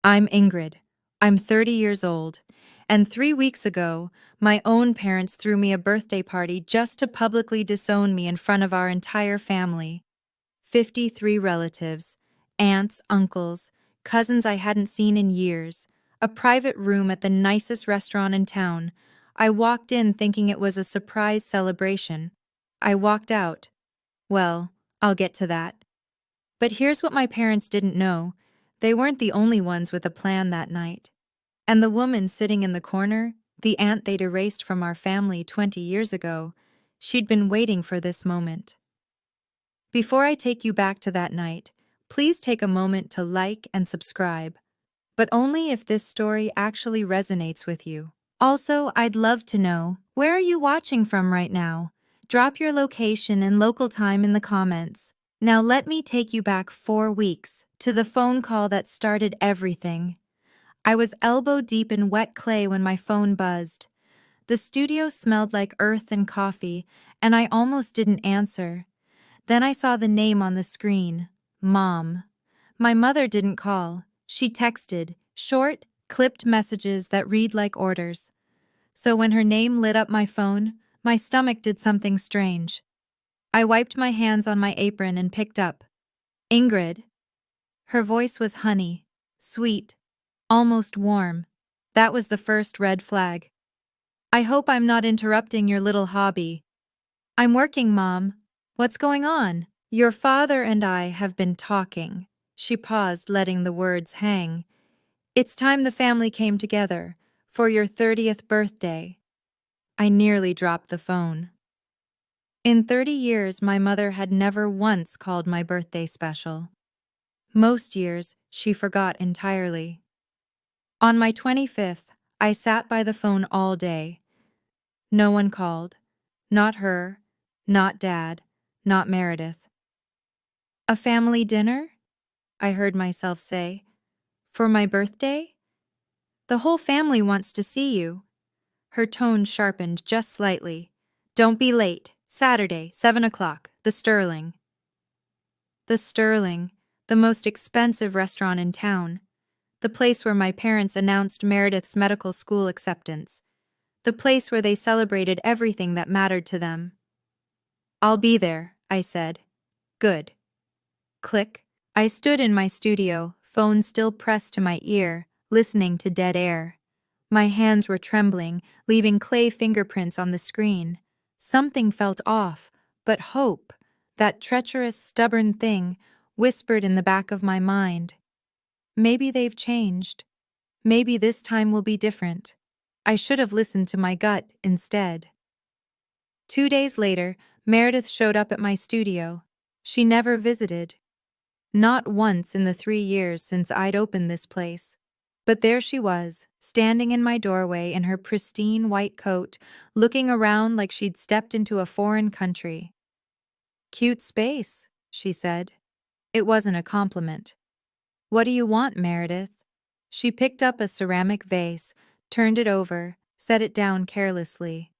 I'm Ingrid. I'm 30 years old, and 3 weeks ago, my own parents threw me a birthday party just to publicly disown me in front of our entire family. 53 relatives, aunts, uncles, cousins I hadn't seen in years, a private room at the nicest restaurant in town. I walked in thinking it was a surprise celebration. I walked out. Well, I'll get to that. But here's what my parents didn't know. They weren't the only ones with a plan that night. And the woman sitting in the corner, the aunt they'd erased from our family 20 years ago, she'd been waiting for this moment. Before I take you back to that night, please take a moment to like and subscribe, but only if this story actually resonates with you. Also, I'd love to know, where are you watching from right now? Drop your location and local time in the comments. Now let me take you back 4 weeks to the phone call that started everything. I was elbow deep in wet clay when my phone buzzed. The studio smelled like earth and coffee, and I almost didn't answer. Then I saw the name on the screen, Mom. My mother didn't call. She texted, short, clipped messages that read like orders. So when her name lit up my phone, my stomach did something strange. I wiped my hands on my apron and picked up. Ingrid. Her voice was honey, sweet, almost warm. That was the first red flag. I hope I'm not interrupting your little hobby. I'm working, Mom. What's going on? Your father and I have been talking. She paused, letting the words hang. It's time the family came together for your 30th birthday. I nearly dropped the phone. In 30 years, my mother had never once called my birthday special. Most years, she forgot entirely. On my 25th, I sat by the phone all day. No one called. Not her, not Dad, not Meredith. A family dinner? I heard myself say. For my birthday? The whole family wants to see you. Her tone sharpened just slightly. Don't be late. Saturday, 7 o'clock, the Sterling. The Sterling, the most expensive restaurant in town. The place where my parents announced Meredith's medical school acceptance. The place where they celebrated everything that mattered to them. I'll be there, I said. Good. Click. I stood in my studio, phone still pressed to my ear, listening to dead air. My hands were trembling, leaving clay fingerprints on the screen. Something felt off, but hope, that treacherous, stubborn thing, whispered in the back of my mind. Maybe they've changed. Maybe this time will be different. I should have listened to my gut instead. 2 days later, Meredith showed up at my studio. She never visited. Not once in the 3 years since I'd opened this place. But there she was, standing in my doorway in her pristine white coat, looking around like she'd stepped into a foreign country. Cute space, she said. It wasn't a compliment. What do you want, Meredith? She picked up a ceramic vase, turned it over, set it down carelessly.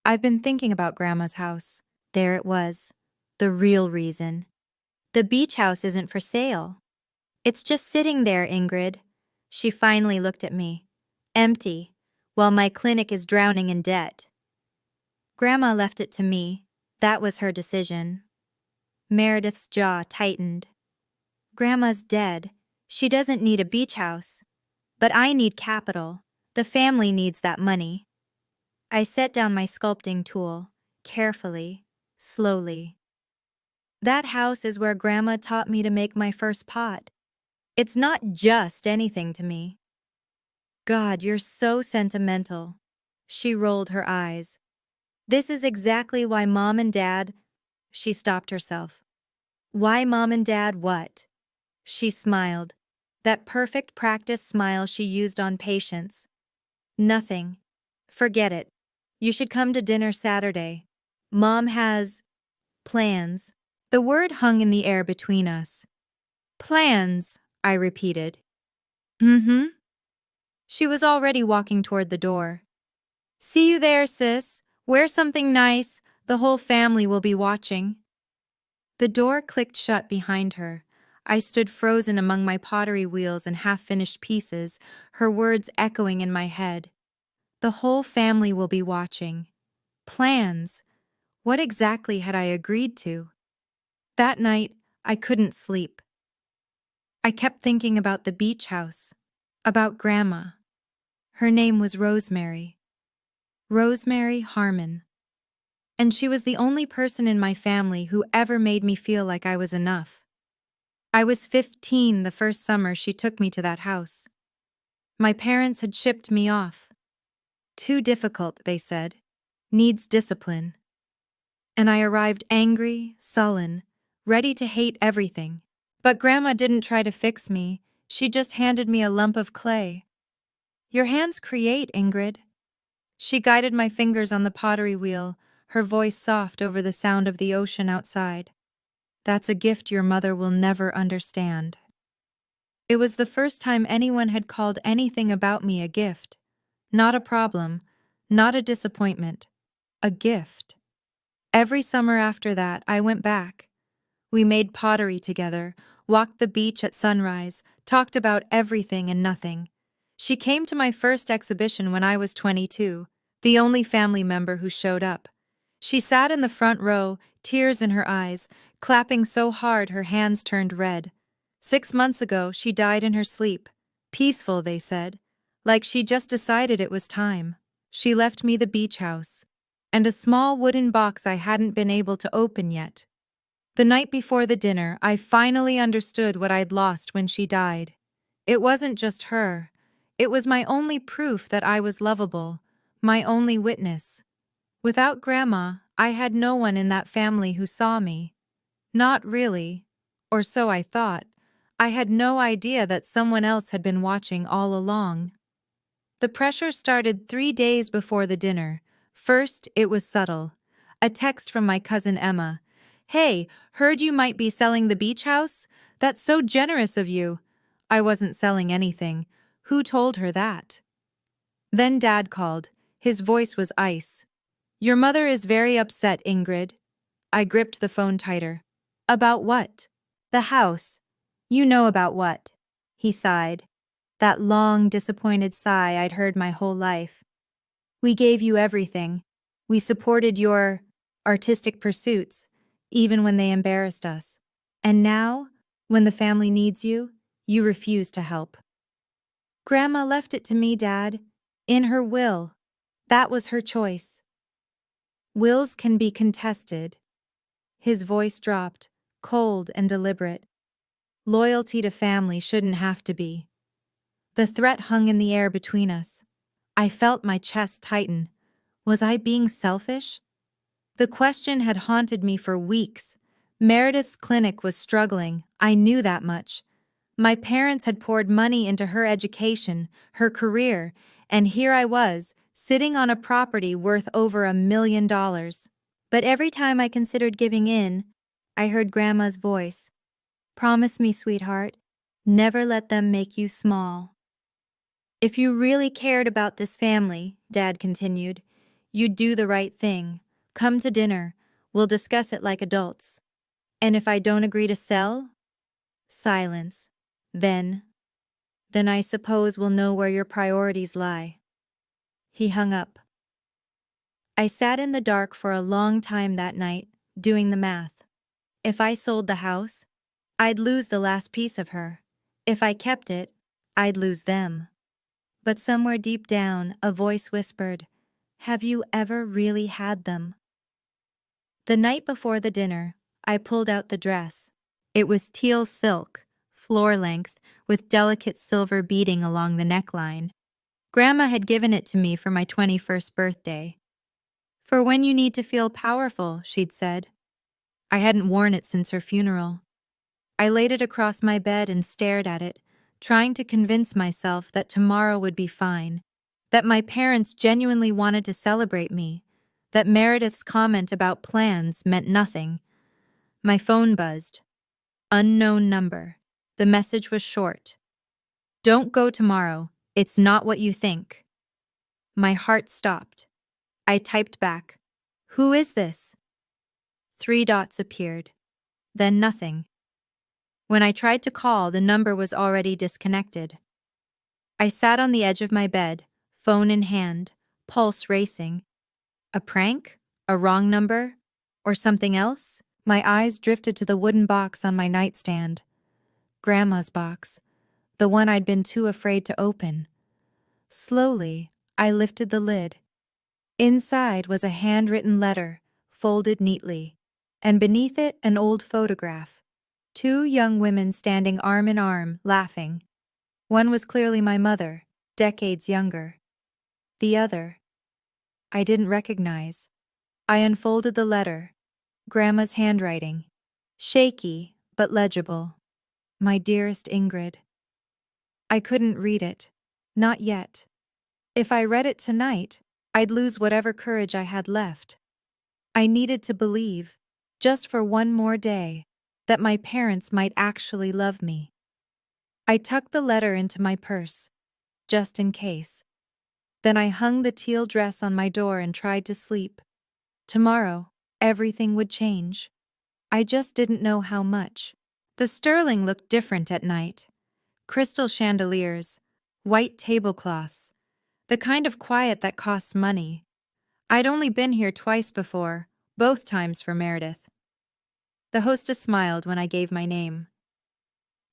I've been thinking about Grandma's house. There it was. The real reason. The beach house isn't for sale. It's just sitting there, Ingrid. She finally looked at me. Empty, while my clinic is drowning in debt. Grandma left it to me. That was her decision. Meredith's jaw tightened. Grandma's dead. She doesn't need a beach house. But I need capital. The family needs that money. I set down my sculpting tool, carefully, slowly. That house is where Grandma taught me to make my first pot. It's not just anything to me. God, you're so sentimental. She rolled her eyes. This is exactly why Mom and Dad... She stopped herself. Why Mom and Dad what? She smiled. That perfect practice smile she used on patients. Nothing. Forget it. You should come to dinner Saturday. Mom has... plans. The word hung in the air between us. Plans, I repeated. Mm-hmm. She was already walking toward the door. See you there, sis. Wear something nice. The whole family will be watching. The door clicked shut behind her. I stood frozen among my pottery wheels and half-finished pieces, her words echoing in my head. The whole family will be watching. Plans. What exactly had I agreed to? That night, I couldn't sleep. I kept thinking about the beach house, about Grandma. Her name was Rosemary. Rosemary Harmon. And she was the only person in my family who ever made me feel like I was enough. I was 15 the first summer she took me to that house. My parents had shipped me off. Too difficult, they said. Needs discipline. And I arrived angry, sullen, ready to hate everything. But Grandma didn't try to fix me. She just handed me a lump of clay. Your hands create, Ingrid. She guided my fingers on the pottery wheel, her voice soft over the sound of the ocean outside. That's a gift your mother will never understand. It was the first time anyone had called anything about me a gift. Not a problem, not a disappointment. A gift. Every summer after that, I went back. We made pottery together, walked the beach at sunrise, talked about everything and nothing. She came to my first exhibition when I was 22, the only family member who showed up. She sat in the front row, tears in her eyes, clapping so hard her hands turned red. 6 months ago, she died in her sleep. Peaceful, they said, like she just decided it was time. She left me the beach house and a small wooden box I hadn't been able to open yet. The night before the dinner, I finally understood what I'd lost when she died. It wasn't just her. It was my only proof that I was lovable, my only witness. Without Grandma, I had no one in that family who saw me. Not really, or so I thought. I had no idea that someone else had been watching all along. The pressure started 3 days before the dinner. First, it was subtle. A text from my cousin Emma. "Hey, heard you might be selling the beach house? That's so generous of you." I wasn't selling anything. Who told her that? Then Dad called. His voice was ice. "Your mother is very upset, Ingrid." I gripped the phone tighter. "About what?" "The house. You know about what." He sighed. That long, disappointed sigh I'd heard my whole life. "We gave you everything. We supported your artistic pursuits, even when they embarrassed us. And now, when the family needs you, you refuse to help." "Grandma left it to me, Dad. In her will. That was her choice." "Wills can be contested." His voice dropped, cold and deliberate. "Loyalty to family shouldn't have to be." The threat hung in the air between us. I felt my chest tighten. Was I being selfish? The question had haunted me for weeks. Meredith's clinic was struggling, I knew that much. My parents had poured money into her education, her career, and here I was, sitting on a property worth over $1 million. But every time I considered giving in, I heard Grandma's voice. "Promise me, sweetheart, never let them make you small." "If you really cared about this family," Dad continued, "you'd do the right thing. Come to dinner. We'll discuss it like adults. And if I don't agree to sell?" Silence. Then I suppose we'll know where your priorities lie." He hung up. I sat in the dark for a long time that night, doing the math. If I sold the house, I'd lose the last piece of her. If I kept it, I'd lose them. But somewhere deep down, a voice whispered, "Have you ever really had them?" The night before the dinner, I pulled out the dress. It was teal silk, floor length, with delicate silver beading along the neckline. Grandma had given it to me for my 21st birthday. "For when you need to feel powerful," she'd said. I hadn't worn it since her funeral. I laid it across my bed and stared at it, trying to convince myself that tomorrow would be fine, that my parents genuinely wanted to celebrate me, that Meredith's comment about plans meant nothing. My phone buzzed. Unknown number. The message was short. "Don't go tomorrow. It's not what you think." My heart stopped. I typed back, "Who is this?" 3 dots appeared. Then nothing. When I tried to call, the number was already disconnected. I sat on the edge of my bed, phone in hand, pulse racing. A prank? A wrong number? Or something else? My eyes drifted to the wooden box on my nightstand. Grandma's box, the one I'd been too afraid to open. Slowly, I lifted the lid. Inside was a handwritten letter, folded neatly, and beneath it an old photograph. Two young women standing arm in arm, laughing. One was clearly my mother, decades younger. The other, I didn't recognize. I unfolded the letter. Grandma's handwriting. Shaky, but legible. My dearest Ingrid. I couldn't read it. Not yet. If I read it tonight, I'd lose whatever courage I had left. I needed to believe, just for one more day, that my parents might actually love me. I tucked the letter into my purse, just in case. Then I hung the teal dress on my door and tried to sleep. Tomorrow, everything would change. I just didn't know how much. The Sterling looked different at night. Crystal chandeliers, white tablecloths, the kind of quiet that costs money. I'd only been here twice before, both times for Meredith. The hostess smiled when I gave my name.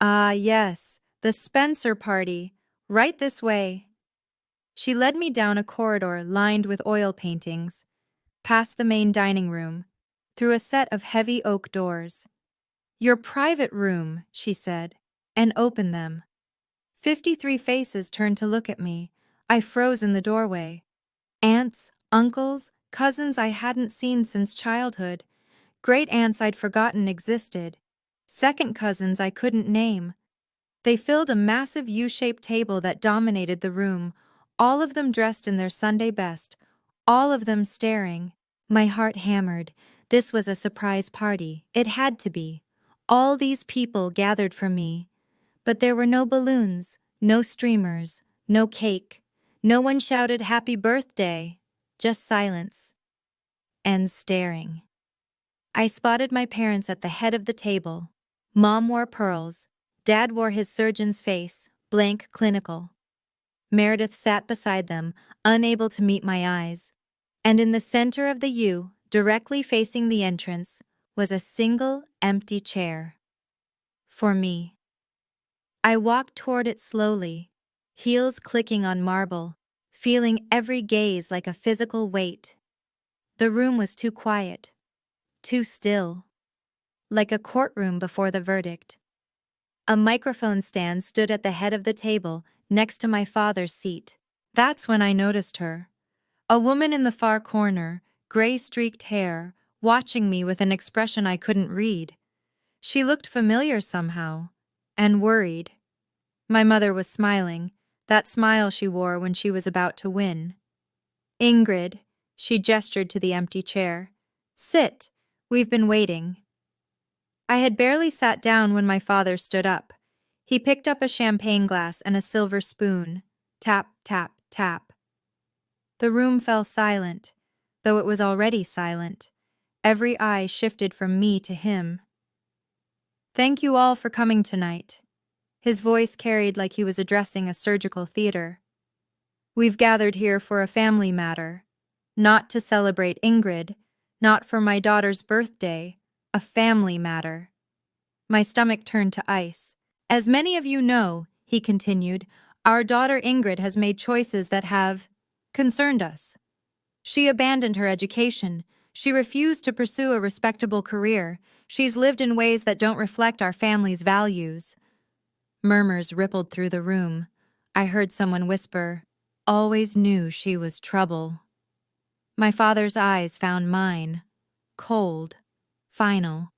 Ah, yes, the Spencer party. Right this way. She led me down a corridor lined with oil paintings, past the main dining room, through a set of heavy oak doors. Your private room, she said, and opened them. 53 faces turned to look at me. I froze in the doorway. Aunts, uncles, cousins I hadn't seen since childhood. Great-aunts I'd forgotten existed. Second cousins I couldn't name. They filled a massive U-shaped table that dominated the room, all of them dressed in their Sunday best, all of them staring. My heart hammered. This was a surprise party. It had to be. All these people gathered for me. But there were no balloons, no streamers, no cake. No one shouted happy birthday. Just silence. And staring. I spotted my parents at the head of the table. Mom wore pearls. Dad wore his surgeon's face, blank, clinical. Meredith sat beside them, unable to meet my eyes. And in the center of the U, directly facing the entrance, was a single, empty chair. For me. I walked toward it slowly, heels clicking on marble, feeling every gaze like a physical weight. The room was too quiet, too still, like a courtroom before the verdict. A microphone stand stood at the head of the table, next to my father's seat. That's when I noticed her. A woman in the far corner, gray-streaked hair, watching me with an expression I couldn't read. She looked familiar somehow, and worried. My mother was smiling, that smile she wore when she was about to win. Ingrid, she gestured to the empty chair. Sit, we've been waiting. I had barely sat down when my father stood up. He picked up a champagne glass and a silver spoon. Tap, tap, tap. The room fell silent, though it was already silent. Every eye shifted from me to him. Thank you all for coming tonight. His voice carried like he was addressing a surgical theater. We've gathered here for a family matter. Not to celebrate Ingrid, not for my daughter's birthday, a family matter. My stomach turned to ice. As many of you know, he continued, our daughter Ingrid has made choices that have concerned us. She abandoned her education. She refused to pursue a respectable career. She's lived in ways that don't reflect our family's values. Murmurs rippled through the room. I heard someone whisper, always knew she was trouble. My father's eyes found mine, cold, final.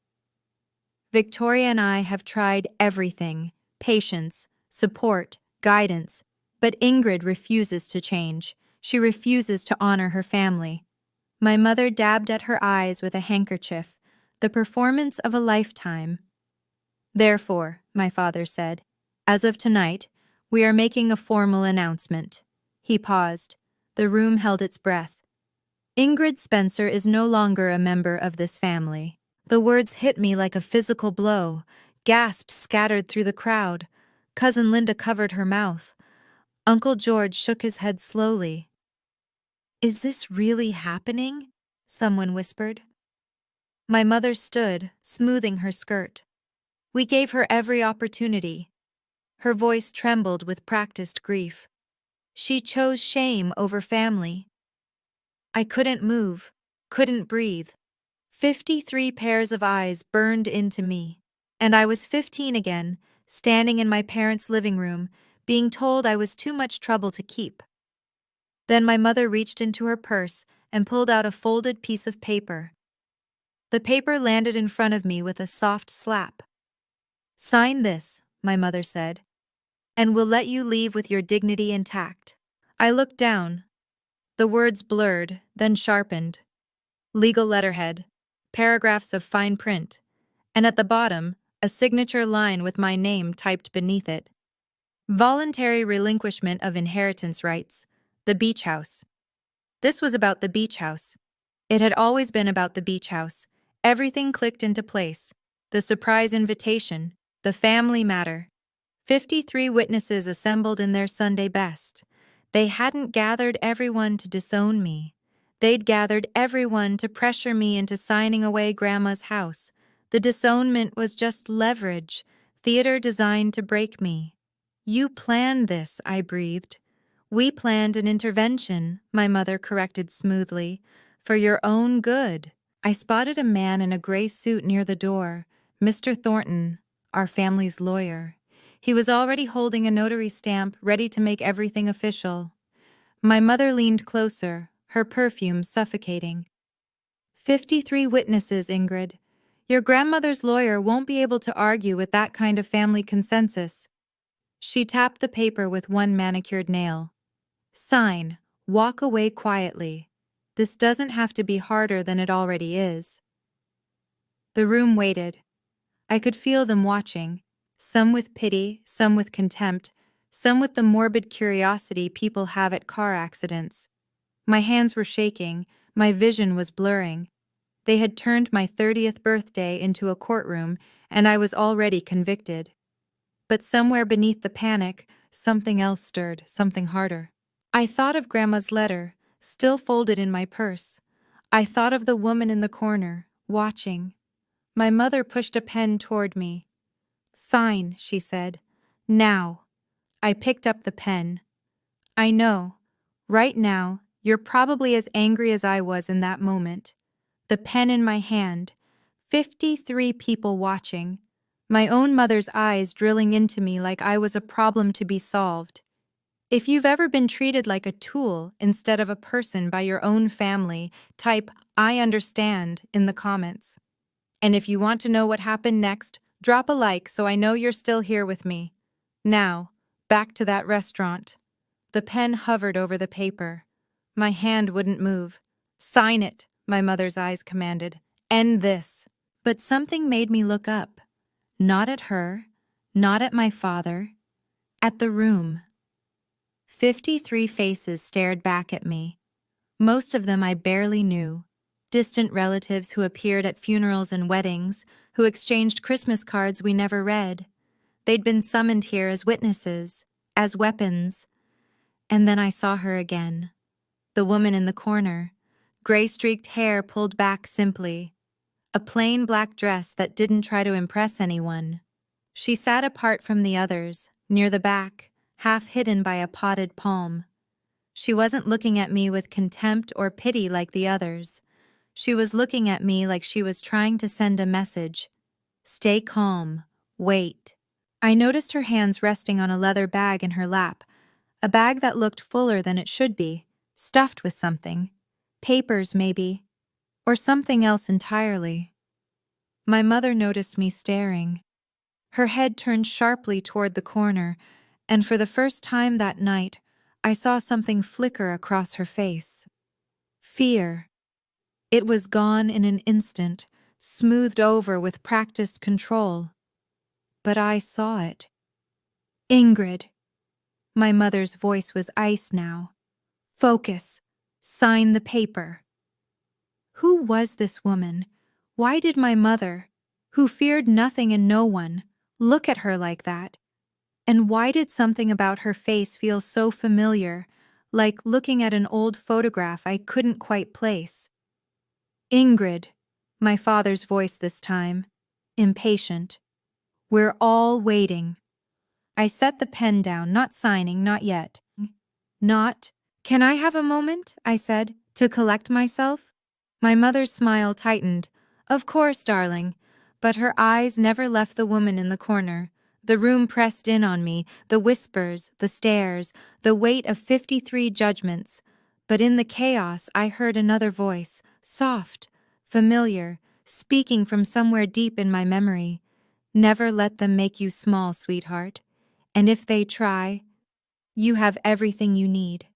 Victoria and I have tried everything, patience, support, guidance, but Ingrid refuses to change. She refuses to honor her family. My mother dabbed at her eyes with a handkerchief, the performance of a lifetime. Therefore, my father said, as of tonight, we are making a formal announcement. He paused. The room held its breath. Ingrid Spencer is no longer a member of this family. The words hit me like a physical blow, Gasps scattered through the crowd. Cousin Linda covered her mouth. Uncle George shook his head slowly. "Is this really happening?" someone whispered. My mother stood, smoothing her skirt. "We gave her every opportunity." Her voice trembled with practiced grief. "She chose shame over family." I couldn't move, couldn't breathe. 53 pairs of eyes burned into me. And I was 15 again, standing in my parents' living room, being told I was too much trouble to keep. Then my mother reached into her purse and pulled out a folded piece of paper. The paper landed in front of me with a soft slap. "Sign this," my mother said, "and we'll let you leave with your dignity intact." I looked down. The words blurred, then sharpened. Legal letterhead, paragraphs of fine print, and at the bottom, a signature line with my name typed beneath it. Voluntary relinquishment of inheritance rights, the beach house. This was about the beach house. It had always been about the beach house. Everything clicked into place. The surprise invitation, the family matter. 53 witnesses assembled in their Sunday best. They hadn't gathered everyone to disown me. They'd gathered everyone to pressure me into signing away Grandma's house. The disownment was just leverage, theater designed to break me. "You planned this," I breathed. "We planned an intervention," my mother corrected smoothly, "for your own good." I spotted a man in a gray suit near the door, Mr. Thornton, our family's lawyer. He was already holding a notary stamp, ready to make everything official. My mother leaned closer, her perfume suffocating. 53 witnesses, Ingrid. Your grandmother's lawyer won't be able to argue with that kind of family consensus. She tapped the paper with one manicured nail. "Sign. Walk away quietly. This doesn't have to be harder than it already is." The room waited. I could feel them watching, some with pity, some with contempt, some with the morbid curiosity people have at car accidents. My hands were shaking, my vision was blurring. They had turned my 30th birthday into a courtroom, and I was already convicted. But somewhere beneath the panic, something else stirred, something harder. I thought of Grandma's letter, still folded in my purse. I thought of the woman in the corner, watching. My mother pushed a pen toward me. "Sign," she said. "Now." I picked up the pen. I know, right now, you're probably as angry as I was in that moment. The pen in my hand, 53 people watching, my own mother's eyes drilling into me like I was a problem to be solved. If you've ever been treated like a tool instead of a person by your own family, type "I understand" in the comments. And if you want to know what happened next, drop a like so I know you're still here with me. Now, back to that restaurant. The pen hovered over the paper. My hand wouldn't move. "Sign it," my mother's eyes commanded. "End this." But something made me look up. Not at her, not at my father, at the room. 53 faces stared back at me. Most of them I barely knew. Distant relatives who appeared at funerals and weddings, who exchanged Christmas cards we never read. They'd been summoned here as witnesses, as weapons. And then I saw her again. The woman in the corner, gray-streaked hair pulled back simply. A plain black dress that didn't try to impress anyone. She sat apart from the others, near the back, half hidden by a potted palm. She wasn't looking at me with contempt or pity like the others. She was looking at me like she was trying to send a message. Stay calm. Wait. I noticed her hands resting on a leather bag in her lap, a bag that looked fuller than it should be, stuffed with something. Papers, maybe. Or something else entirely. My mother noticed me staring. Her head turned sharply toward the corner, and for the first time that night, I saw something flicker across her face. Fear. It was gone in an instant, smoothed over with practiced control. But I saw it. "Ingrid." My mother's voice was ice now. "Focus. Sign the paper." Who was this woman? Why did my mother, who feared nothing and no one, look at her like that? And why did something about her face feel so familiar, like looking at an old photograph I couldn't quite place? Ingrid, my father's voice this time, impatient. We're all waiting. I set the pen down, not signing, not yet. Not. Can I have a moment, I said, to collect myself? My mother's smile tightened. Of course, darling. But her eyes never left the woman in the corner. The room pressed in on me, the whispers, the stares, the weight of 53 judgments. But in the chaos, I heard another voice, soft, familiar, speaking from somewhere deep in my memory. Never let them make you small, sweetheart. And if they try, you have everything you need.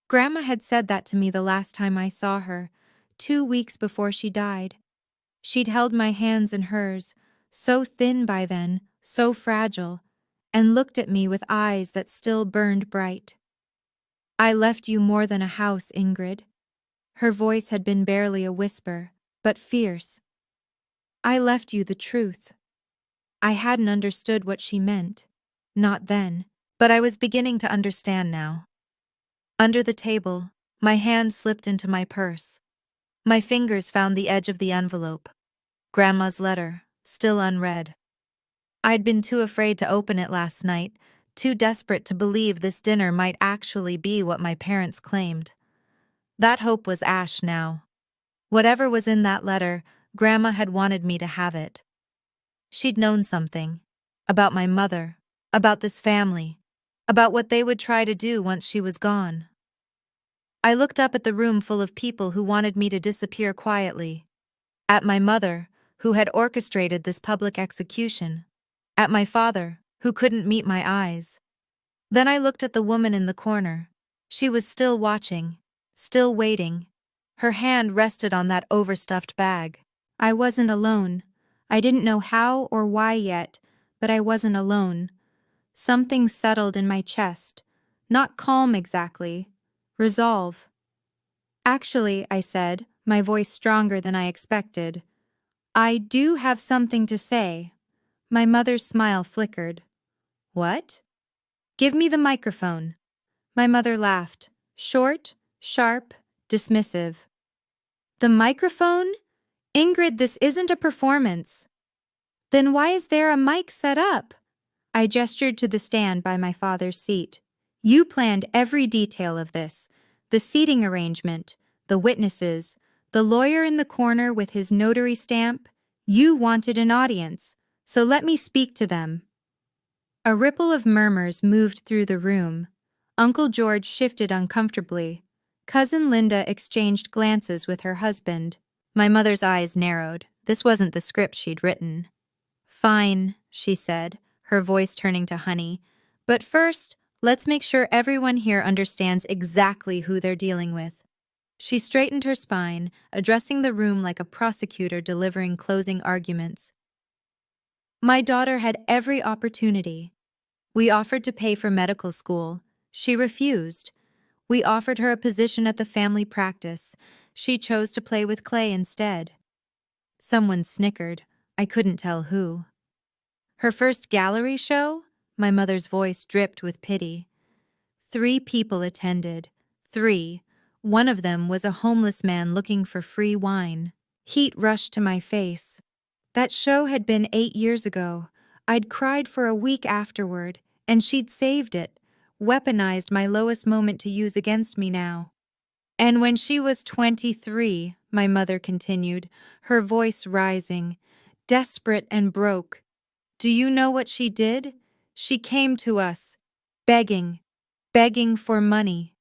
Grandma had said that to me the last time I saw her, 2 weeks before she died. She'd held my hands in hers, so thin by then, so fragile, and looked at me with eyes that still burned bright. I left you more than a house, Ingrid. Her voice had been barely a whisper, but fierce. I left you the truth. I hadn't understood what she meant. Not then, but I was beginning to understand now. Under the table, my hand slipped into my purse. My fingers found the edge of the envelope. Grandma's letter, still unread. I'd been too afraid to open it last night, too desperate to believe this dinner might actually be what my parents claimed. That hope was ash now. Whatever was in that letter, Grandma had wanted me to have it. She'd known something. About my mother. About this family. About what they would try to do once she was gone. I looked up at the room full of people who wanted me to disappear quietly. At my mother, who had orchestrated this public execution. At my father, who couldn't meet my eyes. Then I looked at the woman in the corner. She was still watching, still waiting. Her hand rested on that overstuffed bag. I wasn't alone. I didn't know how or why yet, but I wasn't alone. Something settled in my chest. Not calm exactly. Resolve. Actually, I said, my voice stronger than I expected, I do have something to say. My mother's smile flickered. What? Give me the microphone. My mother laughed, short, sharp, dismissive. The microphone? Ingrid, this isn't a performance. Then why is there a mic set up? I gestured to the stand by my father's seat. You planned every detail of this. The seating arrangement, the witnesses, the lawyer in the corner with his notary stamp. You wanted an audience, so let me speak to them. A ripple of murmurs moved through the room. Uncle George shifted uncomfortably. Cousin Linda exchanged glances with her husband. My mother's eyes narrowed. This wasn't the script she'd written. Fine, she said, her voice turning to Honey. But first, let's make sure everyone here understands exactly who they're dealing with. She straightened her spine, addressing the room like a prosecutor delivering closing arguments. My daughter had every opportunity. We offered to pay for medical school. She refused. We offered her a position at the family practice. She chose to play with clay instead. Someone snickered. I couldn't tell who. Her first gallery show? My mother's voice dripped with pity. 3 people attended. 3. One of them was a homeless man looking for free wine. Heat rushed to my face. That show had been 8 years ago. I'd cried for a week afterward, and she'd saved it, weaponized my lowest moment to use against me now. And when she was 23, my mother continued, her voice rising, desperate and broke. Do you know what she did? She came to us, begging for money.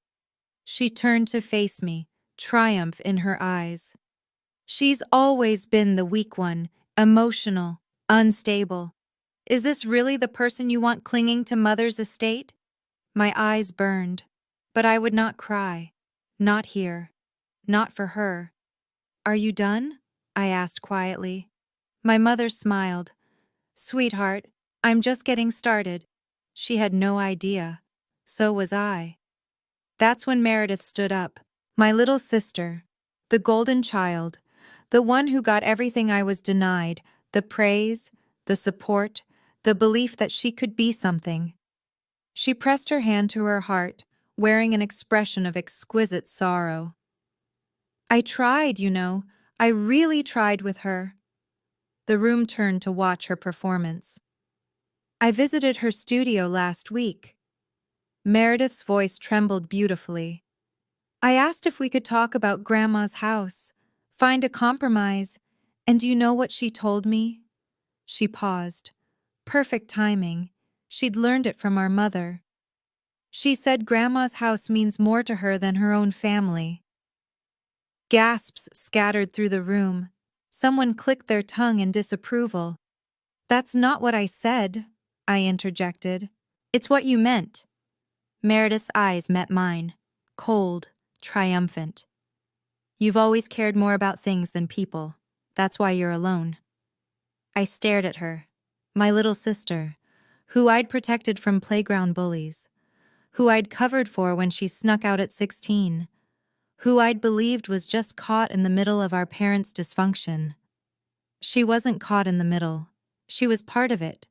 She turned to face me, triumph in her eyes. She's always been the weak one, emotional, unstable. Is this really the person you want clinging to mother's estate? My eyes burned, but I would not cry. Not here. Not for her. Are you done? I asked quietly. My mother smiled. Sweetheart, I'm just getting started. She had no idea. So was I. That's when Meredith stood up. My little sister. The golden child. The one who got everything I was denied. The praise, the support, the belief that she could be something. She pressed her hand to her heart, wearing an expression of exquisite sorrow. I tried, I really tried with her. The room turned to watch her performance. I visited her studio last week. Meredith's voice trembled beautifully. I asked if we could talk about Grandma's house, find a compromise, and do you know what she told me? She paused. Perfect timing. She'd learned it from our mother. She said Grandma's house means more to her than her own family. Gasps scattered through the room. Someone clicked their tongue in disapproval. That's not what I said, I interjected. It's what you meant. Meredith's eyes met mine, cold, triumphant. You've always cared more about things than people. That's why you're alone. I stared at her, my little sister, who I'd protected from playground bullies, who I'd covered for when she snuck out at 16, who I'd believed was just caught in the middle of our parents' dysfunction. She wasn't caught in the middle. She was part of it.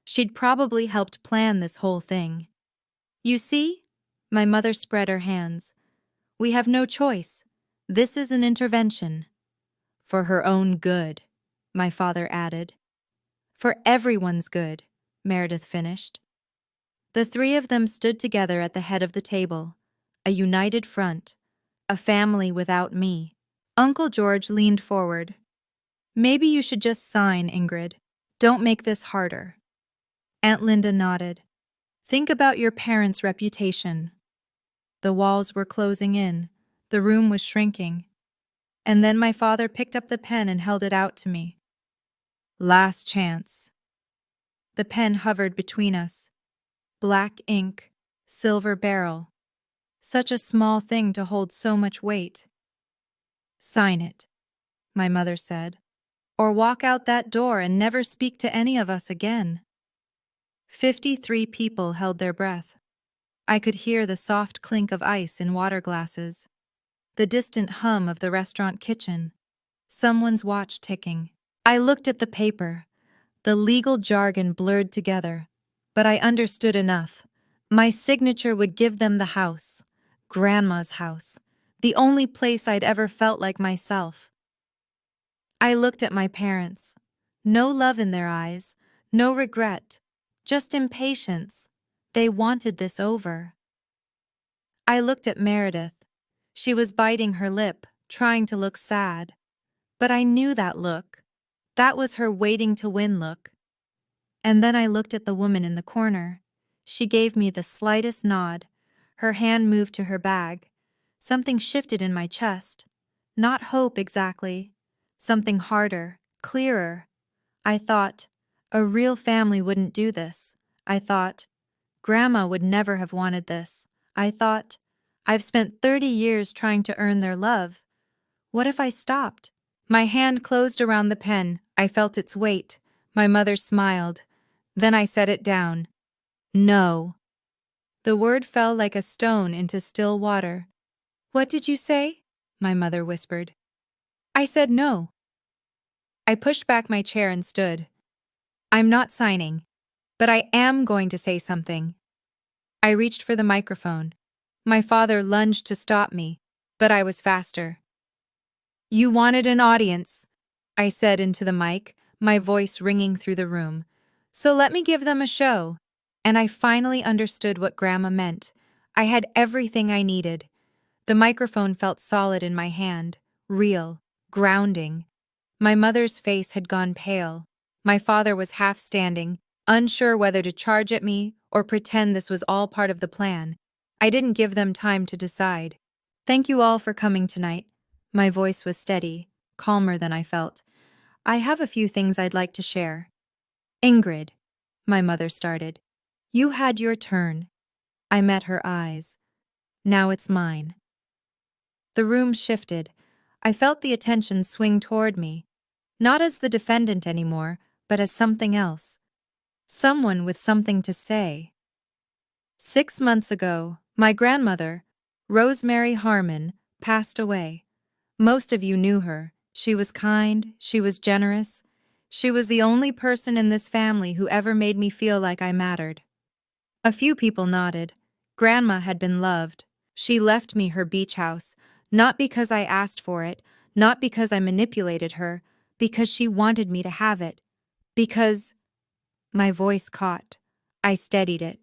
She'd probably helped plan this whole thing. You see? My mother spread her hands. We have no choice. This is an intervention. For her own good, my father added. For everyone's good, Meredith finished. The three of them stood together at the head of the table, a united front, a family without me. Uncle George leaned forward. Maybe you should just sign, Ingrid. Don't make this harder. Aunt Linda nodded. Think about your parents' reputation. The walls were closing in. The room was shrinking. And then my father picked up the pen and held it out to me. Last chance. The pen hovered between us. Black ink, silver barrel. Such a small thing to hold so much weight. Sign it, my mother said, or walk out that door and never speak to any of us again. 53 people held their breath. I could hear the soft clink of ice in water glasses, the distant hum of the restaurant kitchen, someone's watch ticking. I looked at the paper, the legal jargon blurred together, but I understood enough. My signature would give them the house, Grandma's house, the only place I'd ever felt like myself. I looked at my parents. No love in their eyes, no regret, just impatience. They wanted this over. I looked at Meredith. She was biting her lip, trying to look sad. But I knew that look. That was her waiting to win look. And then I looked at the woman in the corner. She gave me the slightest nod. Her hand moved to her bag. Something shifted in my chest. Not hope exactly. Something harder, clearer. I thought, a real family wouldn't do this. I thought, Grandma would never have wanted this. I thought, I've spent 30 years trying to earn their love. What if I stopped? My hand closed around the pen. I felt its weight. My mother smiled. Then I set it down. No. The word fell like a stone into still water. What did you say? My mother whispered. I said no. I pushed back my chair and stood. I'm not signing, but I am going to say something. I reached for the microphone. My father lunged to stop me, but I was faster. You wanted an audience, I said into the mic, my voice ringing through the room. So let me give them a show. And I finally understood what Grandma meant. I had everything I needed. The microphone felt solid in my hand, real, grounding. My mother's face had gone pale. My father was half standing, unsure whether to charge at me or pretend this was all part of the plan. I didn't give them time to decide. Thank you all for coming tonight. My voice was steady, calmer than I felt. I have a few things I'd like to share. Ingrid, my mother started. You had your turn. I met her eyes. Now it's mine. The room shifted. I felt the attention swing toward me, not as the defendant anymore, but as something else. Someone with something to say. 6 months ago, my grandmother, Rosemary Harmon, passed away. Most of you knew her. She was kind, she was generous. She was the only person in this family who ever made me feel like I mattered. A few people nodded. Grandma had been loved. She left me her beach house, not because I asked for it, not because I manipulated her, because she wanted me to have it. Because my voice caught. I steadied it.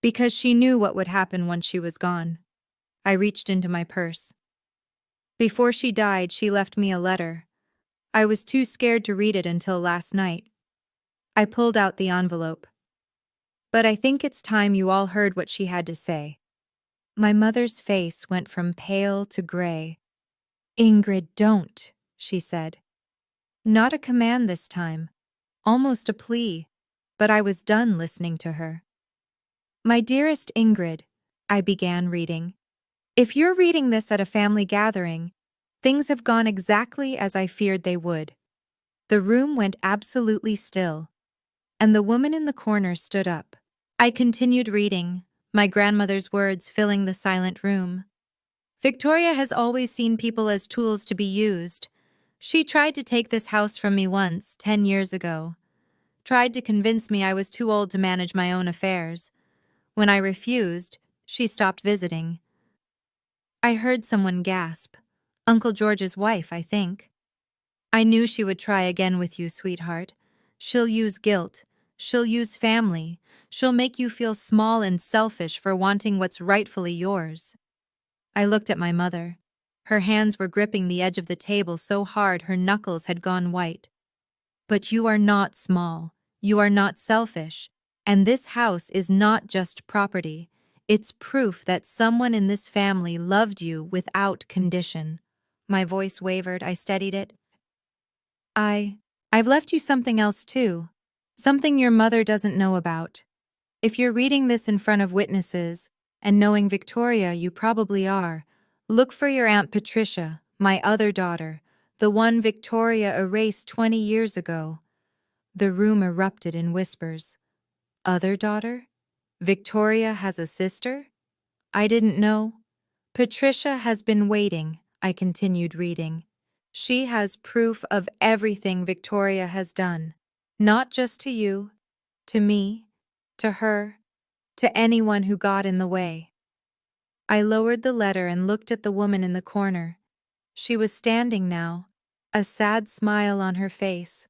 Because she knew what would happen once she was gone. I reached into my purse. Before she died, she left me a letter. I was too scared to read it until last night. I pulled out the envelope. But I think it's time you all heard what she had to say. My mother's face went from pale to gray. "Ingrid, don't," she said. Not a command this time, almost a plea, but I was done listening to her. "My dearest Ingrid," I began reading. "If you're reading this at a family gathering, things have gone exactly as I feared they would." The room went absolutely still, and the woman in the corner stood up. I continued reading, my grandmother's words filling the silent room. "Victoria has always seen people as tools to be used. She tried to take this house from me once, 10 years ago. Tried to convince me I was too old to manage my own affairs. When I refused, she stopped visiting." I heard someone gasp. Uncle George's wife, I think. "I knew she would try again with you, sweetheart. She'll use guilt. She'll use family. She'll make you feel small and selfish for wanting what's rightfully yours." I looked at my mother. Her hands were gripping the edge of the table so hard her knuckles had gone white. "But you are not small. You are not selfish. And this house is not just property. It's proof that someone in this family loved you without condition." My voice wavered. I steadied it. I've left you something else too. Something your mother doesn't know about. If you're reading this in front of witnesses, and knowing Victoria you probably are, look for your Aunt Patricia, my other daughter, the one Victoria erased 20 years ago." The room erupted in whispers. "Other daughter? Victoria has a sister? I didn't know." "Patricia has been waiting," I continued reading. "She has proof of everything Victoria has done. Not just to you, to me, to her, to anyone who got in the way." I lowered the letter and looked at the woman in the corner. She was standing now, a sad smile on her face.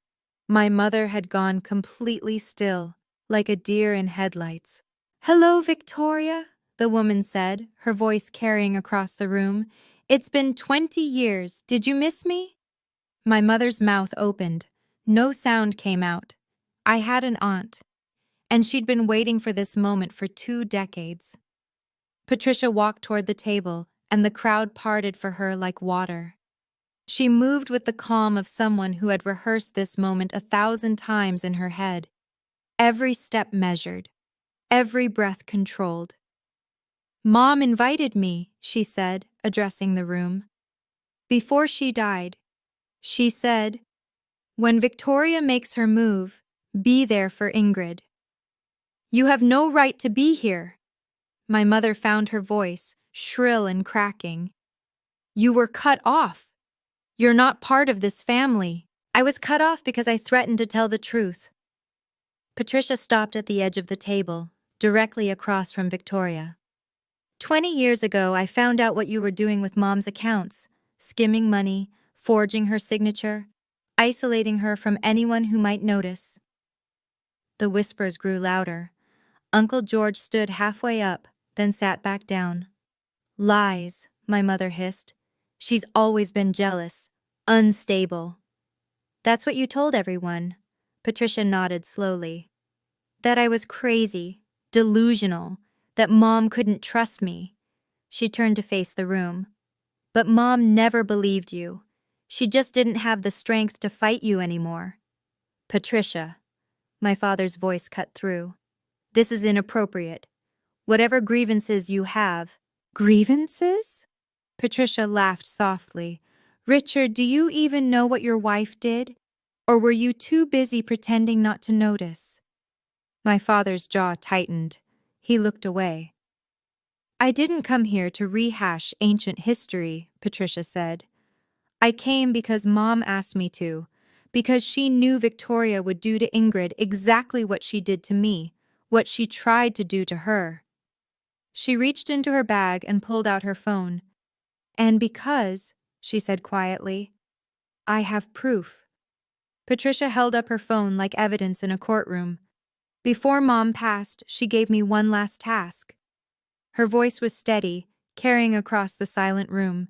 My mother had gone completely still, like a deer in headlights. "Hello, Victoria," the woman said, her voice carrying across the room. "It's been 20 years. Did you miss me?" My mother's mouth opened. No sound came out. I had an aunt, and she'd been waiting for this moment for 2 decades. Patricia walked toward the table, and the crowd parted for her like water. She moved with the calm of someone who had rehearsed this moment 1,000 times in her head. Every step measured, every breath controlled. "Mom invited me," she said, addressing the room. "Before she died, she said, 'When Victoria makes her move, be there for Ingrid.' You have no right to be here." My mother found her voice, shrill and cracking. "You were cut off. You're not part of this family." "I was cut off because I threatened to tell the truth." Patricia stopped at the edge of the table, directly across from Victoria. 20 years ago, I found out what you were doing with Mom's accounts, skimming money, forging her signature, isolating her from anyone who might notice." The whispers grew louder. Uncle George stood halfway up, then sat back down. "Lies," my mother hissed. "She's always been jealous, unstable." "That's what you told everyone." Patricia nodded slowly. "That I was crazy, delusional, that Mom couldn't trust me." She turned to face the room. "But Mom never believed you. She just didn't have the strength to fight you anymore." "Patricia," my father's voice cut through, "this is inappropriate. Whatever grievances you have—" "Grievances?" Patricia laughed softly. "Richard, do you even know what your wife did? Or were you too busy pretending not to notice?" My father's jaw tightened. He looked away. "I didn't come here to rehash ancient history," Patricia said. "I came because Mom asked me to, because she knew Victoria would do to Ingrid exactly what she did to me, what she tried to do to her. She reached into her bag and pulled out her phone. And because, she said quietly, I have proof. Patricia held up her phone like evidence in a courtroom. Before Mom passed, she gave me one last task. Her voice was steady, carrying across the silent room.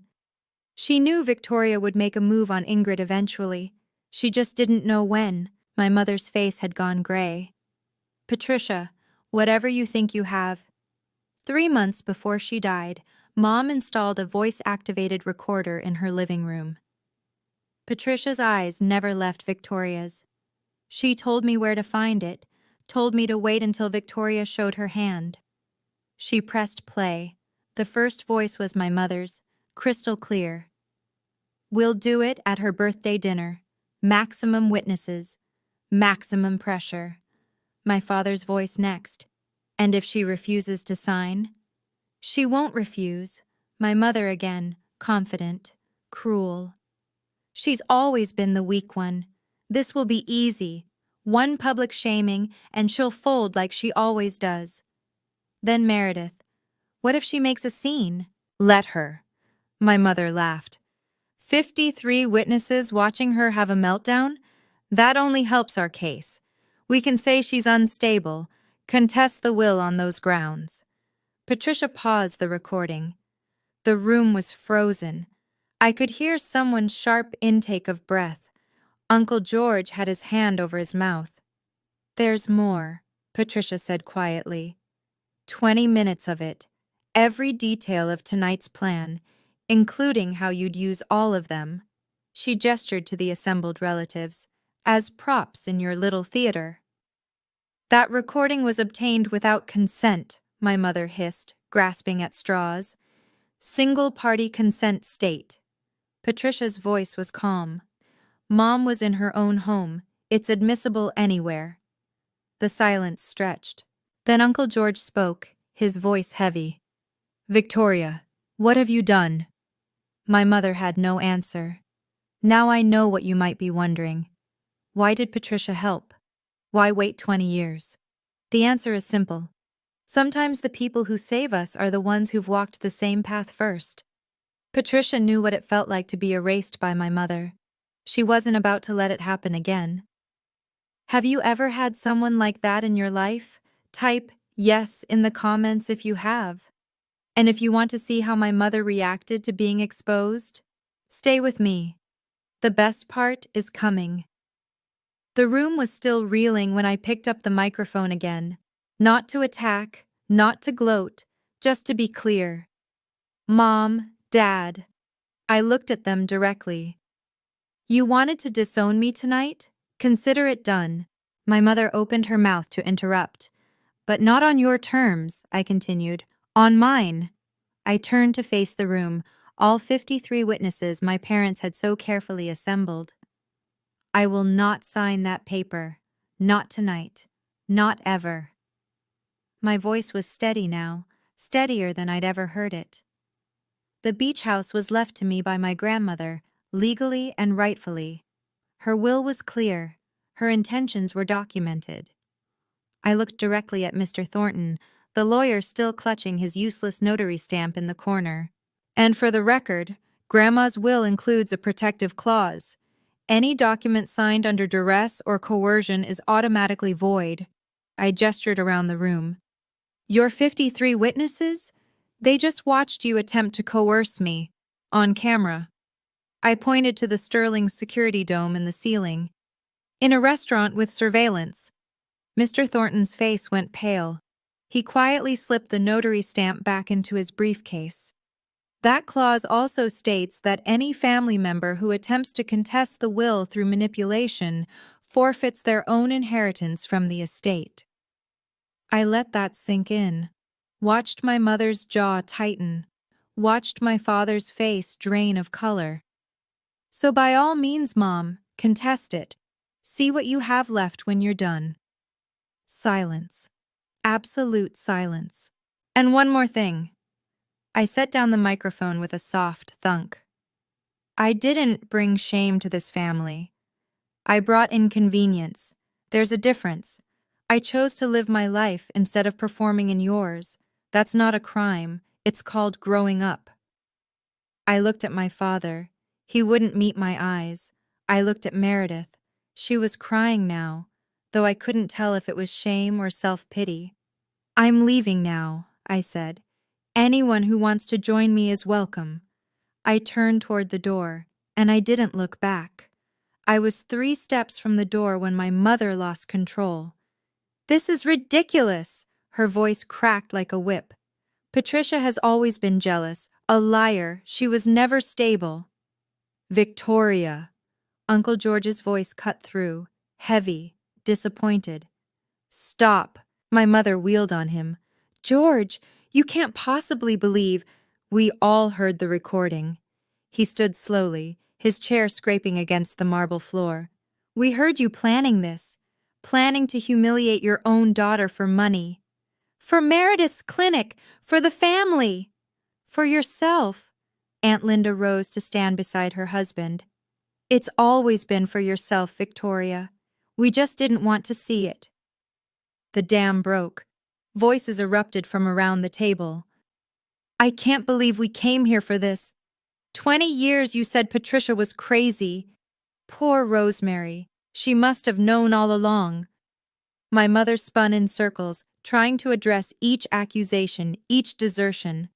She knew Victoria would make a move on Ingrid eventually. She just didn't know when. My mother's face had gone gray. Patricia, whatever you think you have. 3 months before she died, Mom installed a voice-activated recorder in her living room. Patricia's eyes never left Victoria's. She told me where to find it, told me to wait until Victoria showed her hand. She pressed play. The first voice was my mother's, crystal clear. We'll do it at her birthday dinner. Maximum witnesses. Maximum pressure. My father's voice next. And if she refuses to sign? She won't refuse. My mother again, confident, cruel. She's always been the weak one. This will be easy. One public shaming, and she'll fold like she always does. Then Meredith. What if she makes a scene? Let her. My mother laughed. 53 witnesses watching her have a meltdown? That only helps our case. We can say she's unstable, contest the will on those grounds. Patricia paused the recording. The room was frozen. I could hear someone's sharp intake of breath. Uncle George had his hand over his mouth. There's more, Patricia said quietly. 20 minutes of it. Every detail of tonight's plan, including how you'd use all of them. She gestured to the assembled relatives, as props in your little theater. That recording was obtained without consent, my mother hissed, grasping at straws. Single-party consent state. Patricia's voice was calm. Mom was in her own home. It's admissible anywhere. The silence stretched. Then Uncle George spoke, his voice heavy. Victoria, what have you done? My mother had no answer. Now I know what you might be wondering. Why did Patricia help? Why wait 20 years? The answer is simple. Sometimes the people who save us are the ones who've walked the same path first. Patricia knew what it felt like to be erased by my mother. She wasn't about to let it happen again. Have you ever had someone like that in your life? Type yes in the comments if you have. And if you want to see how my mother reacted to being exposed, stay with me. The best part is coming. The room was still reeling when I picked up the microphone again. Not to attack, not to gloat, just to be clear. Mom, Dad. I looked at them directly. You wanted to disown me tonight? Consider it done. My mother opened her mouth to interrupt. But not on your terms, I continued. On mine. I turned to face the room, all 53 witnesses my parents had so carefully assembled. I will not sign that paper. Not tonight. Not ever. My voice was steady now, steadier than I'd ever heard it. The beach house was left to me by my grandmother, legally and rightfully. Her will was clear. Her intentions were documented. I looked directly at Mr. Thornton, the lawyer still clutching his useless notary stamp in the corner. And for the record, Grandma's will includes a protective clause. Any document signed under duress or coercion is automatically void. I gestured around the room. Your 53 witnesses? They just watched you attempt to coerce me. On camera. I pointed to the sterling security dome in the ceiling. In a restaurant with surveillance. Mr. Thornton's face went pale. He quietly slipped the notary stamp back into his briefcase. That clause also states that any family member who attempts to contest the will through manipulation forfeits their own inheritance from the estate. I let that sink in, watched my mother's jaw tighten, watched my father's face drain of color. So by all means, Mom, contest it. See what you have left when you're done. Silence. Absolute silence. And one more thing. I set down the microphone with a soft thunk. I didn't bring shame to this family. I brought inconvenience. There's a difference. I chose to live my life instead of performing in yours. That's not a crime. It's called growing up. I looked at my father. He wouldn't meet my eyes. I looked at Meredith. She was crying now, though I couldn't tell if it was shame or self-pity. I'm leaving now, I said. Anyone who wants to join me is welcome. I turned toward the door, and I didn't look back. I was 3 steps from the door when my mother lost control. This is ridiculous! Her voice cracked like a whip. Patricia has always been jealous, a liar. She was never stable. Victoria. Uncle George's voice cut through, heavy, disappointed. Stop. My mother wheeled on him. George, you can't possibly believe. We all heard the recording. He stood slowly, his chair scraping against the marble floor. We heard you planning this, planning to humiliate your own daughter for money. For Meredith's clinic, for the family, for yourself. Aunt Linda rose to stand beside her husband. It's always been for yourself, Victoria. We just didn't want to see it. The dam broke. Voices erupted from around the table. I can't believe we came here for this. 20 years you said Patricia was crazy. Poor Rosemary. She must have known all along. My mother spun in circles, trying to address each accusation, each desertion.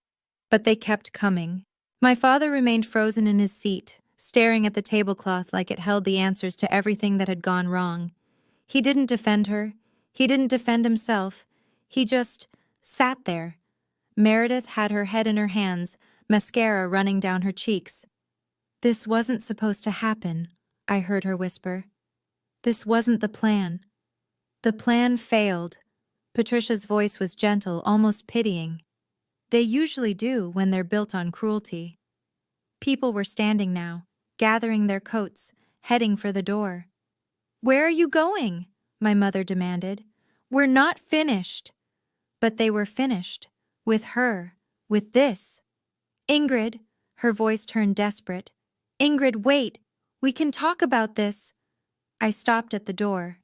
But they kept coming. My father remained frozen in his seat, staring at the tablecloth like it held the answers to everything that had gone wrong. He didn't defend her. He didn't defend himself. He just sat there. Meredith had her head in her hands, mascara running down her cheeks. This wasn't supposed to happen, I heard her whisper. This wasn't the plan. The plan failed. Patricia's voice was gentle, almost pitying. They usually do when they're built on cruelty. People were standing now, gathering their coats, heading for the door. Where are you going? My mother demanded. We're not finished. But they were finished. With her. With this. Ingrid, her voice turned desperate. Ingrid, wait. We can talk about this. I stopped at the door.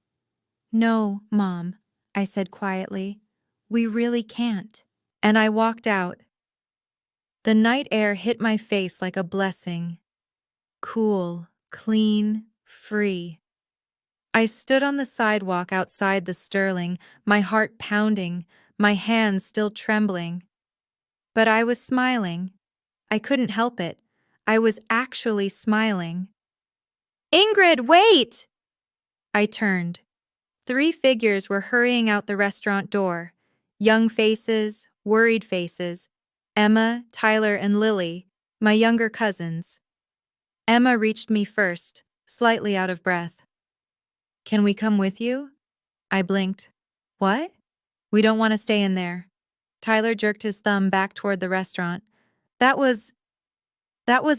No, Mom, I said quietly. We really can't. And I walked out. The night air hit my face like a blessing. Cool, clean, free. I stood on the sidewalk outside the Sterling, my heart pounding, my hands still trembling. But I was smiling. I couldn't help it. I was actually smiling. Ingrid, wait! I turned. 3 figures were hurrying out the restaurant door. Young faces, worried faces. Emma, Tyler, and Lily, my younger cousins. Emma reached me first, slightly out of breath. Can we come with you? I blinked. What? We don't want to stay in there. Tyler jerked his thumb back toward the restaurant. That was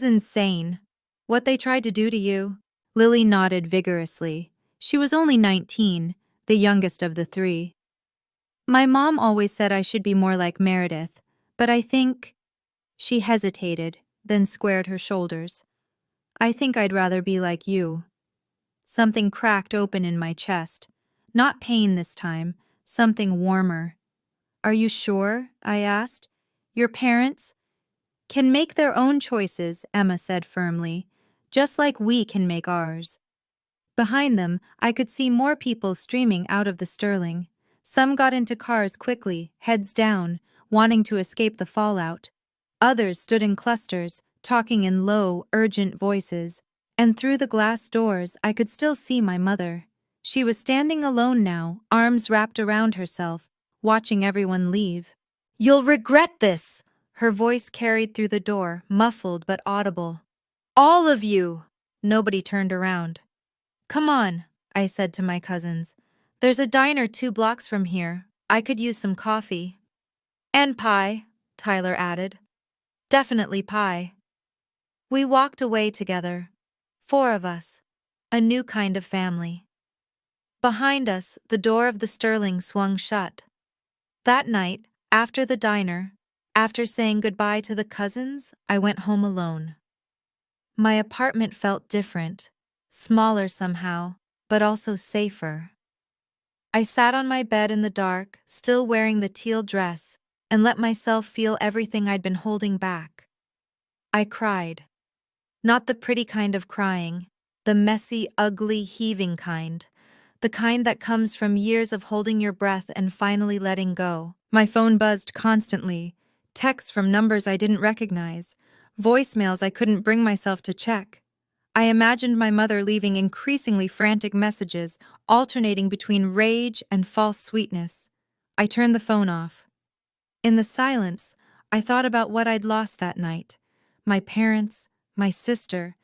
insane. What they tried to do to you. Lily nodded vigorously. She was only 19, the youngest of the 3. My mom always said I should be more like Meredith, but I think... She hesitated, then squared her shoulders. I think I'd rather be like you. Something cracked open in my chest. Not pain this time, something warmer. Are you sure? I asked. Your parents can make their own choices, Emma said firmly, just like we can make ours. Behind them, I could see more people streaming out of the Sterling. Some got into cars quickly, heads down, wanting to escape the fallout. Others stood in clusters, talking in low, urgent voices, and through the glass doors I could still see my mother. She was standing alone now, arms wrapped around herself, watching everyone leave. You'll regret this! Her voice carried through the door, muffled but audible. All of you! Nobody turned around. Come on, I said to my cousins. There's a diner 2 blocks from here. I could use some coffee. And pie, Tyler added. Definitely pie. We walked away together. 4 of us. A new kind of family. Behind us, the door of the Sterling swung shut. That night, after the diner, after saying goodbye to the cousins, I went home alone. My apartment felt different, smaller somehow, but also safer. I sat on my bed in the dark, still wearing the teal dress, and let myself feel everything I'd been holding back. I cried. Not the pretty kind of crying, the messy, ugly, heaving kind. The kind that comes from years of holding your breath and finally letting go. My phone buzzed constantly, texts from numbers I didn't recognize, voicemails I couldn't bring myself to check. I imagined my mother leaving increasingly frantic messages, alternating between rage and false sweetness. I turned the phone off. In the silence, I thought about what I'd lost that night. My parents, my sister,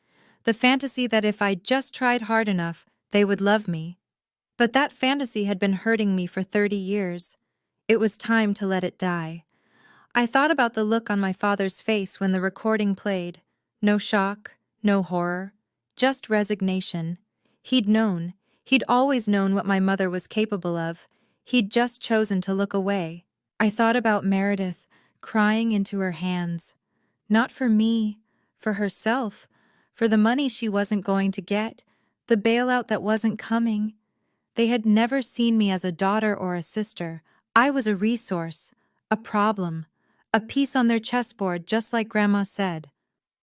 the fantasy that if I just tried hard enough, they would love me. But that fantasy had been hurting me for 30 years. It was time to let it die. I thought about the look on my father's face when the recording played. No shock, no horror, just resignation. He'd known. He'd always known what my mother was capable of. He'd just chosen to look away. I thought about Meredith, crying into her hands. Not for me, for herself, for the money she wasn't going to get, the bailout that wasn't coming. They had never seen me as a daughter or a sister. I was a resource, a problem, a piece on their chessboard, just like Grandma said.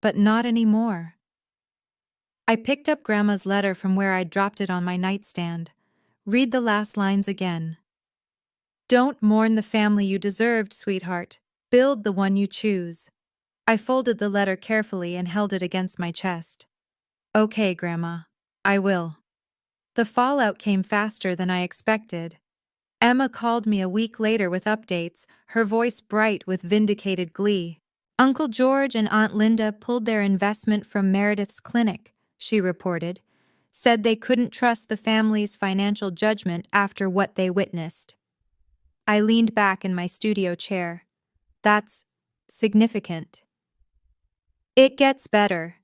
But not anymore. I picked up Grandma's letter from where I'd dropped it on my nightstand. Read the last lines again. Don't mourn the family you deserved, sweetheart. Build the one you choose. I folded the letter carefully and held it against my chest. Okay, Grandma. I will. The fallout came faster than I expected. Emma called me a week later with updates, her voice bright with vindicated glee. Uncle George and Aunt Linda pulled their investment from Meredith's clinic, she reported, said they couldn't trust the family's financial judgment after what they witnessed. I leaned back in my studio chair. That's significant. It gets better.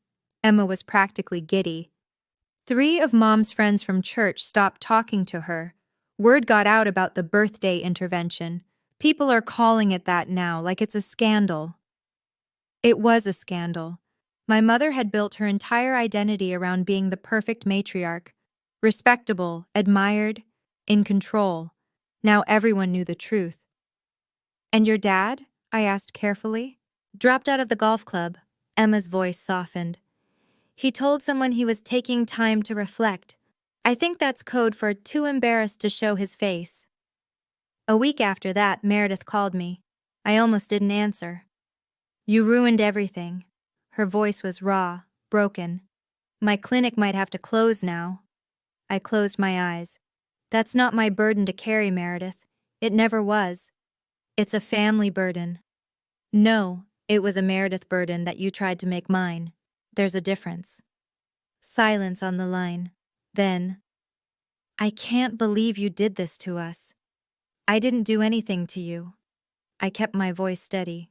Emma was practically giddy. 3 of Mom's friends from church stopped talking to her. Word got out about the birthday intervention. People are calling it that now, like it's a scandal. It was a scandal. My mother had built her entire identity around being the perfect matriarch. Respectable, admired, in control. Now everyone knew the truth. And your dad? I asked carefully. Dropped out of the golf club. Emma's voice softened. He told someone he was taking time to reflect. I think that's code for too embarrassed to show his face. A week after that, Meredith called me. I almost didn't answer. You ruined everything. Her voice was raw, broken. My clinic might have to close now. I closed my eyes. That's not my burden to carry, Meredith. It never was. It's a family burden. No, it was a Meredith burden that you tried to make mine. There's a difference. Silence on the line. Then, I can't believe you did this to us. I didn't do anything to you. I kept my voice steady.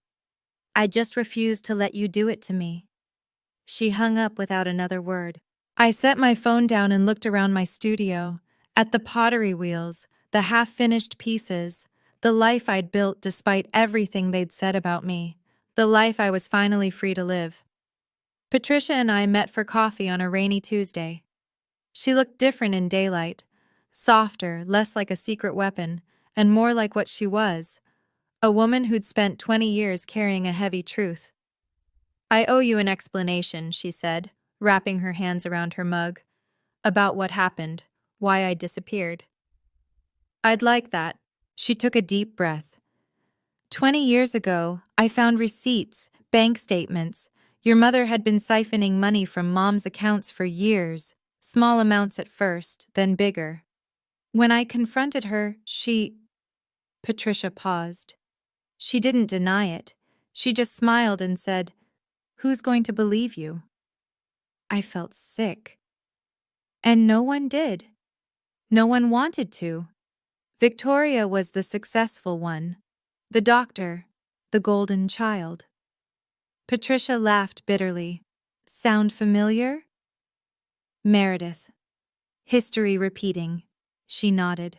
I just refused to let you do it to me. She hung up without another word. I set my phone down and looked around my studio, at the pottery wheels, the half-finished pieces, the life I'd built despite everything they'd said about me, the life I was finally free to live. Patricia and I met for coffee on a rainy Tuesday. She looked different in daylight, softer, less like a secret weapon, and more like what she was, a woman who'd spent 20 years carrying a heavy truth. I owe you an explanation, she said, wrapping her hands around her mug, about what happened, why I disappeared. I'd like that. She took a deep breath. 20 years ago, I found receipts, bank statements. Your mother had been siphoning money from Mom's accounts for years, small amounts at first, then bigger. When I confronted her, Patricia paused. She didn't deny it. She just smiled and said, "Who's going to believe you?" I felt sick. And no one did. No one wanted to. Victoria was the successful one, the doctor, the golden child. Patricia laughed bitterly. Sound familiar? Meredith. History repeating. She nodded.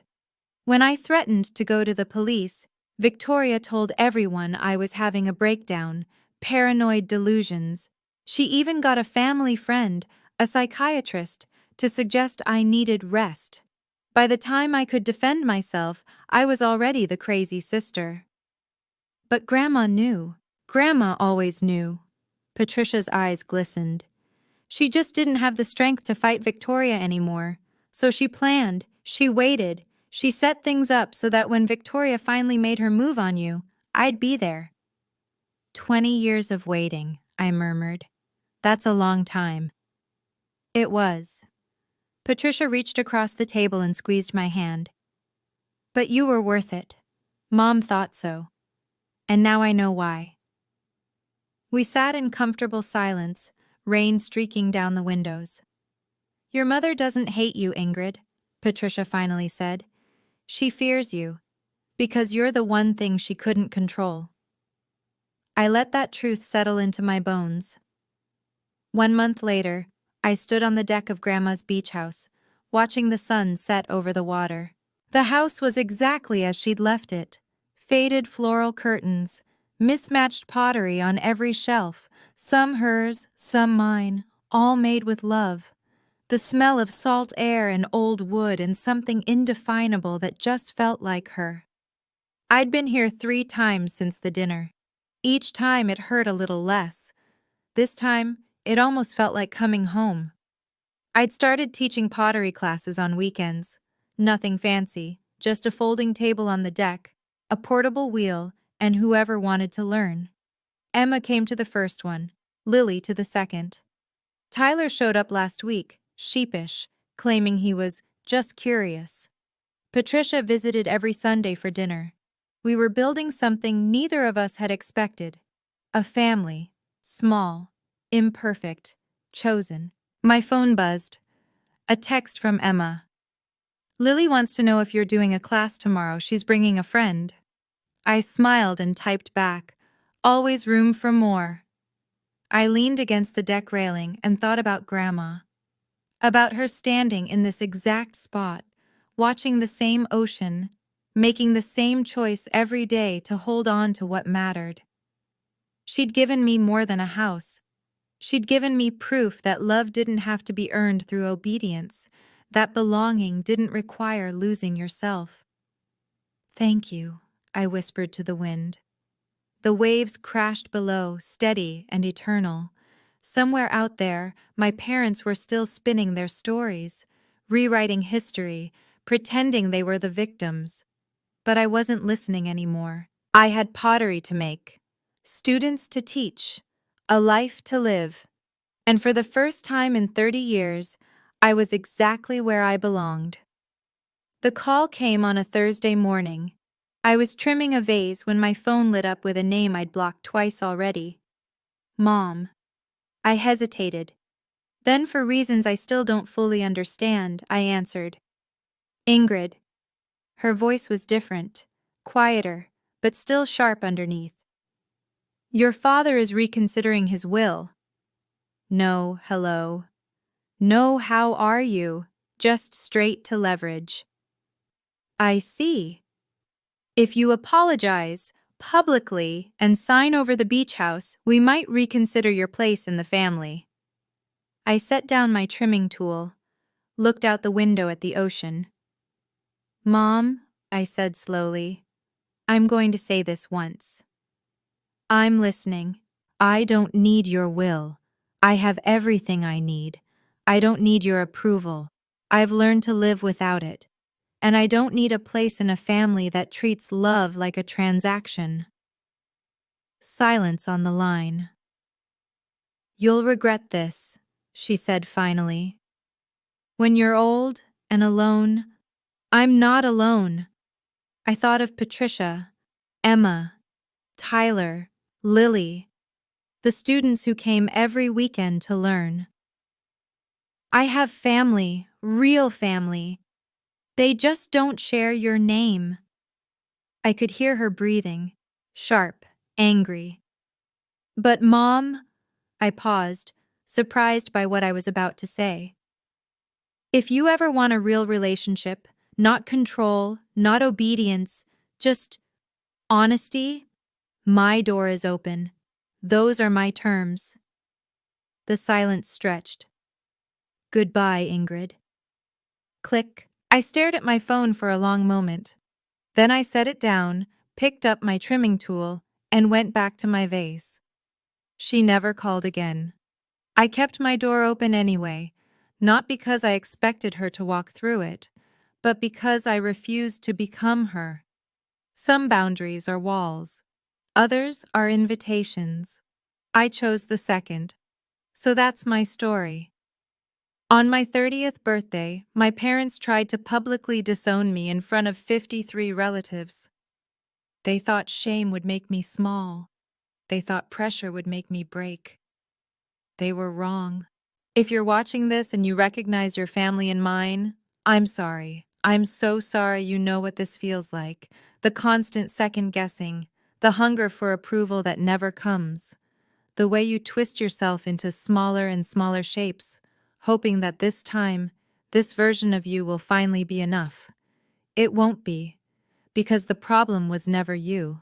When I threatened to go to the police, Victoria told everyone I was having a breakdown, paranoid delusions. She even got a family friend, a psychiatrist, to suggest I needed rest. By the time I could defend myself, I was already the crazy sister. But Grandma knew. Grandma always knew. Patricia's eyes glistened. She just didn't have the strength to fight Victoria anymore. So she planned, she waited, she set things up so that when Victoria finally made her move on you, I'd be there. 20 years of waiting, I murmured. That's a long time. It was. Patricia reached across the table and squeezed my hand. But you were worth it. Mom thought so. And now I know why. We sat in comfortable silence, rain streaking down the windows. Your mother doesn't hate you, Ingrid, Patricia finally said. She fears you, because you're the one thing she couldn't control. I let that truth settle into my bones. 1 month later, I stood on the deck of Grandma's beach house, watching the sun set over the water. The house was exactly as she'd left it. Faded floral curtains, mismatched pottery on every shelf, some hers, some mine, all made with love. The smell of salt air and old wood and something indefinable that just felt like her. I'd been here 3 times since the dinner. Each time it hurt a little less. This time, it almost felt like coming home. I'd started teaching pottery classes on weekends. Nothing fancy, just a folding table on the deck, a portable wheel, and whoever wanted to learn. Emma came to the first one, Lily to the second. Tyler showed up last week, sheepish, claiming he was just curious. Patricia visited every Sunday for dinner. We were building something neither of us had expected. A family, small, imperfect, chosen. My phone buzzed. A text from Emma. Lily wants to know if you're doing a class tomorrow. She's bringing a friend. I smiled and typed back. Always room for more. I leaned against the deck railing and thought about Grandma. About her standing in this exact spot, watching the same ocean, making the same choice every day to hold on to what mattered. She'd given me more than a house. She'd given me proof that love didn't have to be earned through obedience, that belonging didn't require losing yourself. Thank you, I whispered to the wind. The waves crashed below, steady and eternal. Somewhere out there, my parents were still spinning their stories, rewriting history, pretending they were the victims. But I wasn't listening anymore. I had pottery to make, students to teach, a life to live. And for the first time in 30 years, I was exactly where I belonged. The call came on a Thursday morning. I was trimming a vase when my phone lit up with a name I'd blocked twice already. Mom. I hesitated. Then, for reasons I still don't fully understand, I answered. Ingrid. Her voice was different, quieter, but still sharp underneath. Your father is reconsidering his will. No, hello. No, how are you? Just straight to leverage. I see. If you apologize publicly and sign over the beach house, we might reconsider your place in the family. I set down my trimming tool, looked out the window at the ocean. Mom, I said slowly, I'm going to say this once. I'm listening. I don't need your will. I have everything I need. I don't need your approval. I've learned to live without it. And I don't need a place in a family that treats love like a transaction. Silence on the line. You'll regret this, she said finally. When you're old and alone, I'm not alone. I thought of Patricia, Emma, Tyler, Lily, the students who came every weekend to learn. I have family, real family. They just don't share your name. I could hear her breathing, sharp, angry. But Mom, I paused, surprised by what I was about to say. If you ever want a real relationship, not control, not obedience, just honesty, my door is open. Those are my terms. The silence stretched. Goodbye, Ingrid. Click. I stared at my phone for a long moment. Then I set it down, picked up my trimming tool, and went back to my vase. She never called again. I kept my door open anyway, not because I expected her to walk through it, but because I refused to become her. Some boundaries are walls. Others are invitations. I chose the second. So that's my story. On my 30th birthday, my parents tried to publicly disown me in front of 53 relatives. They thought shame would make me small. They thought pressure would make me break. They were wrong. If you're watching this and you recognize your family in mine, I'm sorry. I'm so sorry you know what this feels like. The constant second guessing, the hunger for approval that never comes, the way you twist yourself into smaller and smaller shapes, hoping that this time, this version of you will finally be enough. It won't be, because the problem was never you.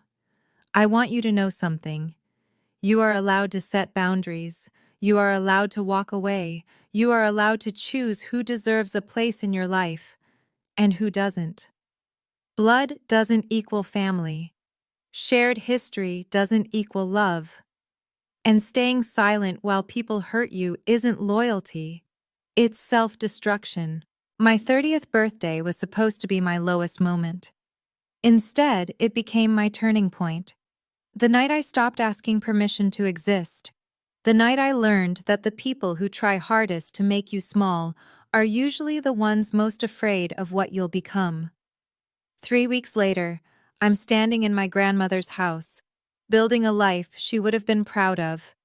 I want you to know something. You are allowed to set boundaries. You are allowed to walk away. You are allowed to choose who deserves a place in your life and who doesn't. Blood doesn't equal family. Shared history doesn't equal love. And staying silent while people hurt you isn't loyalty. It's self-destruction. My 30th birthday was supposed to be my lowest moment. Instead, it became my turning point. The night I stopped asking permission to exist. The night I learned that the people who try hardest to make you small are usually the ones most afraid of what you'll become. 3 weeks later, I'm standing in my grandmother's house, building a life she would have been proud of.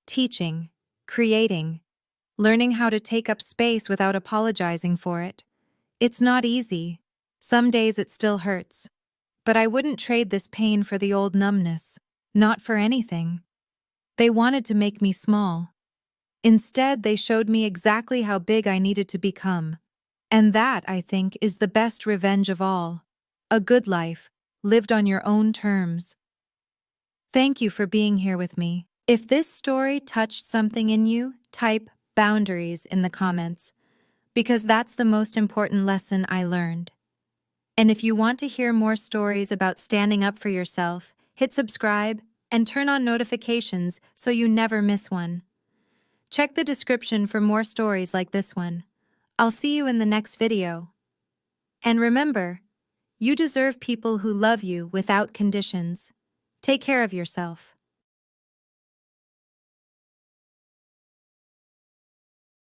Teaching, creating, learning how to take up space without apologizing for it. It's not easy. Some days it still hurts. But I wouldn't trade this pain for the old numbness. Not for anything. They wanted to make me small. Instead, they showed me exactly how big I needed to become. And that, I think, is the best revenge of all. A good life, lived on your own terms. Thank you for being here with me. If this story touched something in you, type boundaries in the comments, because that's the most important lesson I learned. And if you want to hear more stories about standing up for yourself, hit subscribe and turn on notifications so you never miss one. Check the description for more stories like this one. I'll see you in the next video. And remember, you deserve people who love you without conditions. Take care of yourself.